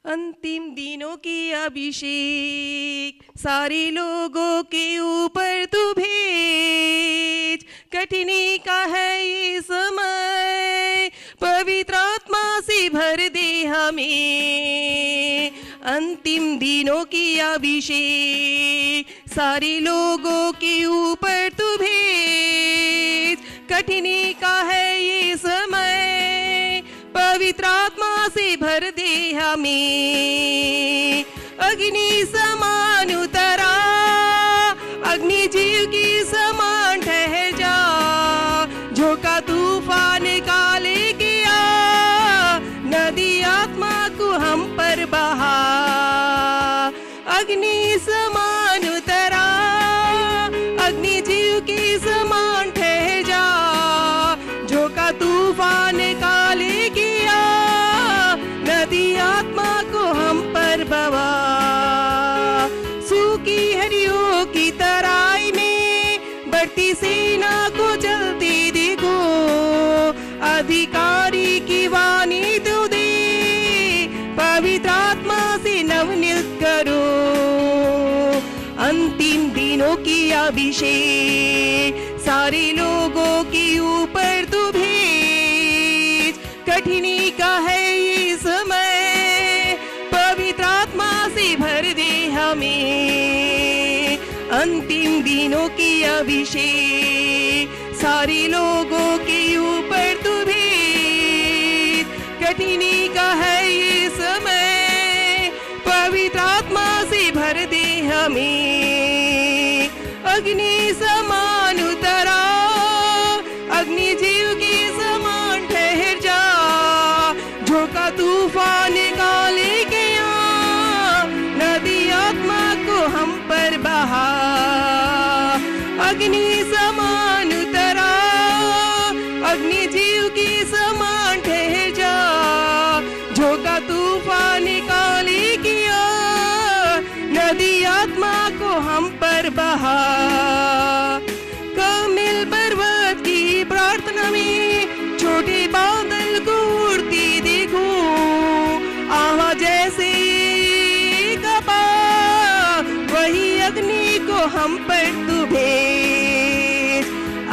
अंतिम दिनों की अभिषेक सारे लोगों के ऊपर तू भेज। कठिनी का है ये समय, पवित्र आत्मा से भर दे हमें। अंतिम दिनों की अभिषेक सारे लोगों के ऊपर तू भेज। कठिनी का है ये समय, पवित्र आत्मा से भर दे हमें। अग्नि समान उतरा, अग्नि जीव की समान ठहर जा। झोंका तूफान काले किया, नदी आत्मा को हम पर बहा। अग्नि समान उतरा, अग्नि जीव की समान ठहर जा। झोंका तूफान काले किया, नदी आत्मा को हम पर बहा। सूखी हरियों की तराई में बढ़ती सेना को चलती देखो। अधिकारी की वाणी तो दे, पवित्र आत्मा से नवनीत करो। अंतिम दिनों की अभिषेक सारे लोगों के ऊपर तू भेज। कठिनी का है ये समय, पवित्र आत्मा से भर दे हमें। अंतिम दिनों की अभिषेक सारे लोगों के ऊपर तू भेज। कठिनी का है ये समय, पवित्र आत्मा से भर दे हमें। अग्नि समान उतरा, अग्नि जीव की समान ठहर जा। झोंका तूफान काले किया, नदी आत्मा को हम पर बहा। अग्नि समान उतरा, अग्नि जीव की समान ठहर जा। झोंका तूफान काले किया, नदी आत्मा को हम पर बहा। कमिल पर्वत की प्रार्थना में छोटे बादल को उड़ती देखो। आवा जैसे कपा, वही अग्नि को हम पर तू भेज।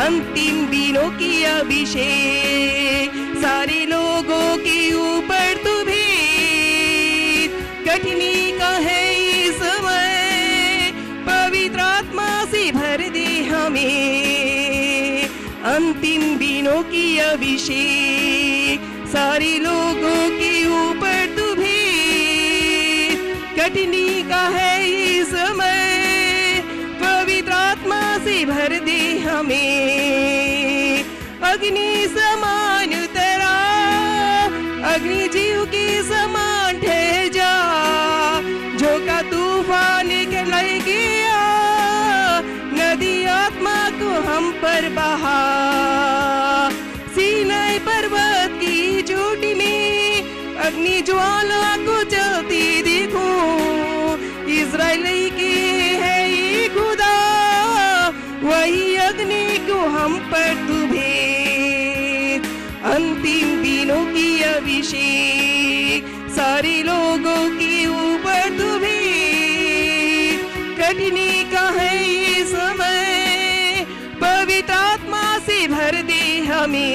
अंतिम दिनों की अभिषेक सारे लोगों के ऊपर तू भेज। कठिनी का है ये समय, पवित्र आत्मा से भर दे हमें। अंतिम दिनों की अभिषेक सारे लोगों के ऊपर तू भेज। कठिनी का है ये समय, पवित्र आत्मा से भर दे हमें। अग्नि समान उतरा, अग्नि जीव की समान ठहर जा। झोंका तूफान ले गया, नदी आत्मा को हम पर बहा। सीनाई पर्वत की चोटी में अग्नि ज्वाला को चलती देखो। इज़राइली की है ये खुदा, वही अग्नि को हम पर तू भेज। अंतिम दिनों की अभिषेक सारे लोगों के ऊपर तू भेज। कठिनी का है ये समय, पवित्र आत्मा से भर दे हमें।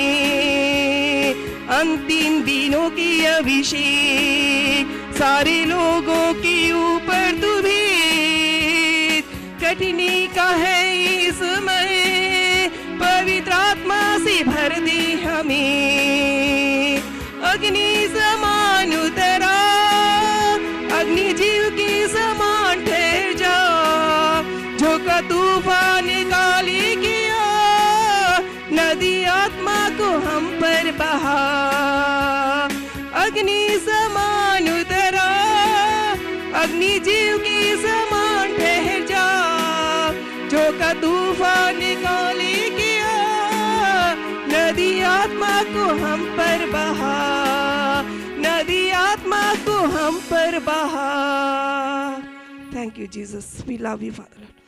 अंतिम दिनों की अभिषेक सारे लोगों के ऊपर तू भेज। कठिनी का है ये समय, पवित्र आत्मा से भर दे हमें। अग्नि समान उतरा, अग्नि जीव की समान ठहर जा। झोंका तूफान काले किया, नदी आत्मा को हम पर बहा। अग्नि समान उतरा, अग्नि जीव की समान ठहर जा। झोंका तूफान काले किया, नदी आत्मा को हम पर बहा। नदी आत्मा को हम पर बहा। Thank you, Jesus. We love you, Father.